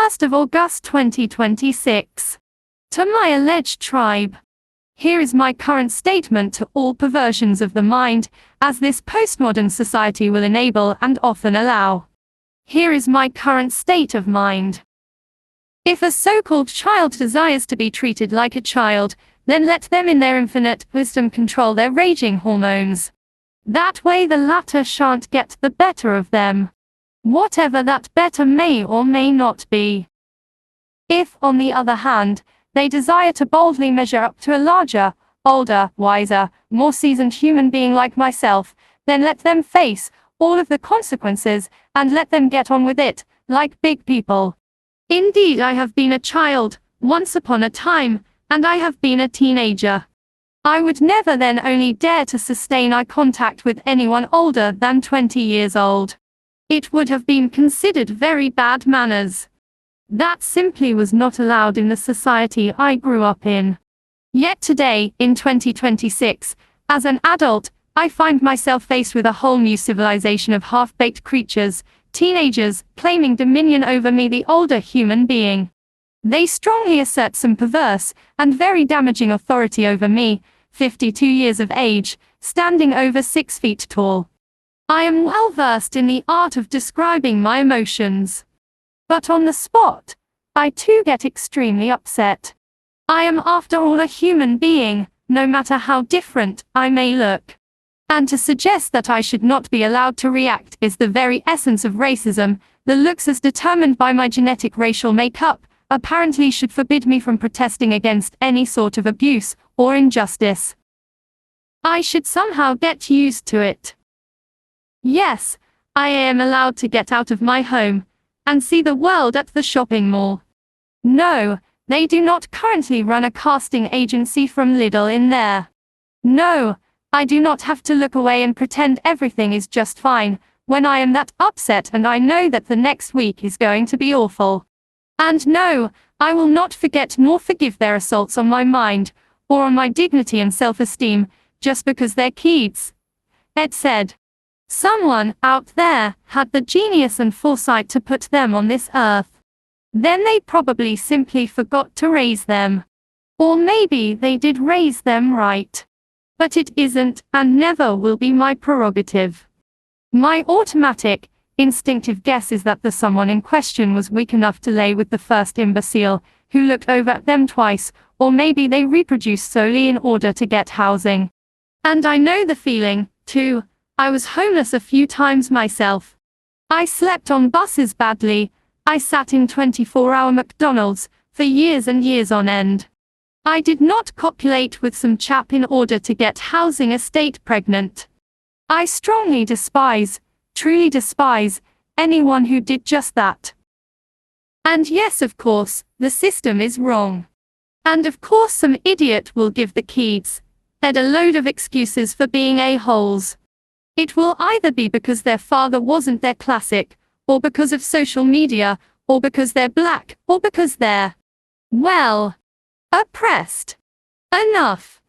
1st of August 2026. To my alleged tribe. Here is my current statement to all perversions of the mind, as this postmodern society will enable and often allow. Here is my current state of mind. If a so-called child desires to be treated like a child, then let them in their infinite wisdom control their raging hormones. That way the latter shan't get the better of them. Whatever that better may or may not be. If, on the other hand, they desire to boldly measure up to a larger, older, wiser, more seasoned human being like myself, then let them face all of the consequences, and let them get on with it, like big people. Indeed, I have been a child, once upon a time, and I have been a teenager. I would never then only dare to sustain eye contact with anyone older than 20 years old. It would have been considered very bad manners. That simply was not allowed in the society I grew up in. Yet today, in 2026, as an adult, I find myself faced with a whole new civilization of half-baked creatures, teenagers, claiming dominion over me, the older human being. They strongly assert some perverse and very damaging authority over me, 52 years of age, standing over 6 feet tall. I am well versed in the art of describing my emotions. But on the spot, I too get extremely upset. I am after all a human being, no matter how different I may look. And to suggest that I should not be allowed to react is the very essence of racism. The looks as determined by my genetic racial makeup apparently should forbid me from protesting against any sort of abuse or injustice. I should somehow get used to it. Yes, I am allowed to get out of my home and see the world at the shopping mall. No, they do not currently run a casting agency from Lidl in there. No, I do not have to look away and pretend everything is just fine, when I am that upset and I know that the next week is going to be awful. And no, I will not forget nor forgive their assaults on my mind, or on my dignity and self-esteem, just because they're kids. Ed said. Someone, out there, had the genius and foresight to put them on this earth. Then they probably simply forgot to raise them. Or maybe they did raise them right. But it isn't, and never will be my prerogative. My automatic, instinctive guess is that the someone in question was weak enough to lay with the first imbecile, who looked over at them twice, or maybe they reproduced solely in order to get housing. And I know the feeling, too. I was homeless a few times myself. I slept on buses badly. I sat in 24-hour McDonald's for years and years on end. I did not copulate with some chap in order to get housing estate pregnant. I strongly despise, truly despise, anyone who did just that. And yes, of course, the system is wrong. And of course some idiot will give the kids a load of excuses for being a-holes. It will either be because their father wasn't their classic, or because of social media, or because they're black, or because they're, well, oppressed. Enough.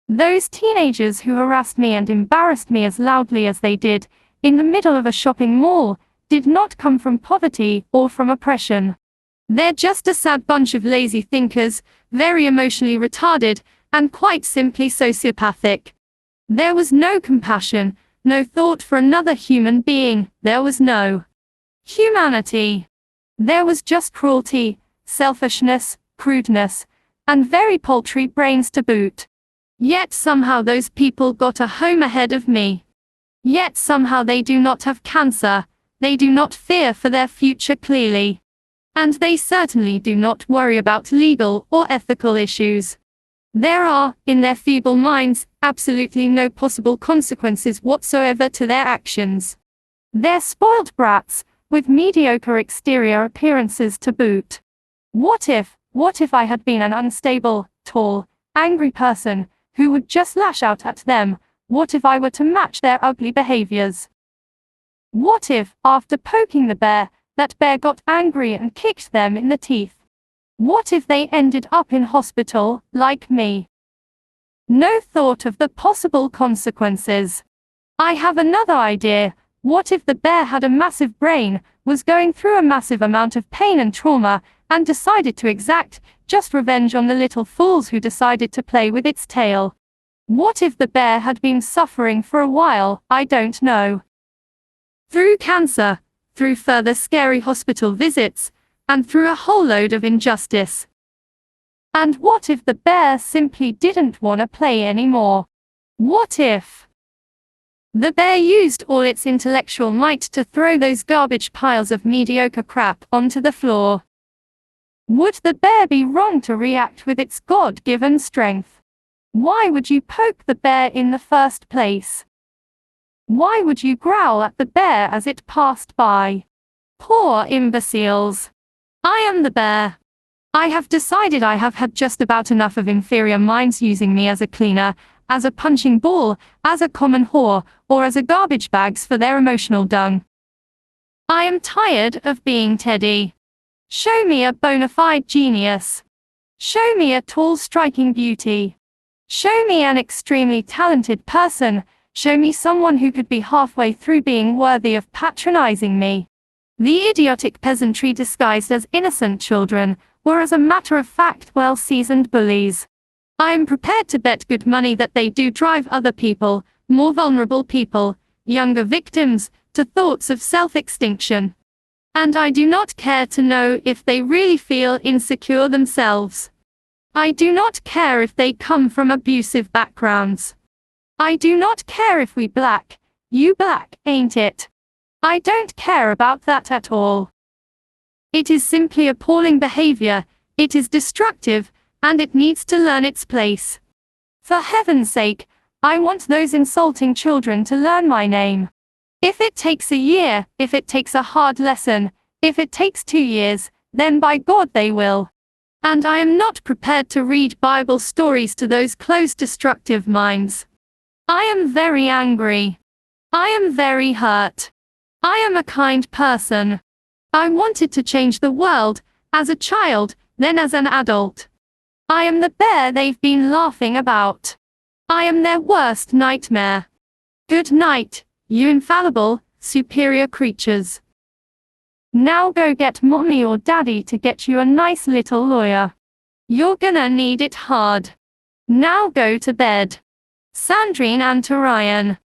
Those teenagers who harassed me and embarrassed me as loudly as they did, in the middle of a shopping mall, did not come from poverty or from oppression. They're just a sad bunch of lazy thinkers, very emotionally retarded, and quite simply sociopathic. There was no compassion, no thought for another human being, there was no humanity. There was just cruelty, selfishness, crudeness, and very paltry brains to boot. Yet somehow those people got a home ahead of me. Yet somehow they do not have cancer, they do not fear for their future clearly. And they certainly do not worry about legal or ethical issues. There are, in their feeble minds, absolutely no possible consequences whatsoever to their actions. They're spoiled brats, with mediocre exterior appearances to boot. What if I had been an unstable, tall, angry person, who would just lash out at them? What if I were to match their ugly behaviors? What if, after poking the bear, that bear got angry and kicked them in the teeth? What if they ended up in hospital, like me? No thought of the possible consequences. I have another idea, What if the bear had a massive brain, was going through a massive amount of pain and trauma, and decided to exact just revenge on the little fools who decided to play with its tail? What if the bear had been suffering for a while? I don't know. Through cancer, through further scary hospital visits, and through a whole load of injustice. And what if the bear simply didn't want to play anymore? What if the bear used all its intellectual might to throw those garbage piles of mediocre crap onto the floor? Would the bear be wrong to react with its God-given strength? Why would you poke the bear in the first place? Why would you growl at the bear as it passed by? Poor imbeciles. I am the bear. I have decided I have had just about enough of inferior minds using me as a cleaner, as a punching ball, as a common whore, or as a garbage bags for their emotional dung. I am tired of being Teddy. Show me a bona fide genius. Show me a tall striking beauty. Show me an extremely talented person. Show me someone who could be halfway through being worthy of patronizing me. The idiotic peasantry disguised as innocent children, were as a matter of fact well-seasoned bullies. I am prepared to bet good money that they do drive other people, more vulnerable people, younger victims, to thoughts of self-extinction. And I do not care to know if they really feel insecure themselves. I do not care if they come from abusive backgrounds. I do not care if we black, you black, ain't it? I don't care about that at all. It is simply appalling behavior, it is destructive, and it needs to learn its place. For heaven's sake, I want those insulting children to learn my name. If it takes a year, if it takes a hard lesson, if it takes 2 years, then by God they will. And I am not prepared to read Bible stories to those closed destructive minds. I am very angry. I am very hurt. I am a kind person. I wanted to change the world, as a child, then as an adult. I am the bear they've been laughing about. I am their worst nightmare. Good night, you infallible, superior creatures. Now go get mommy or daddy to get you a nice little lawyer. You're gonna need it hard. Now go to bed. Sandrine Anterrion.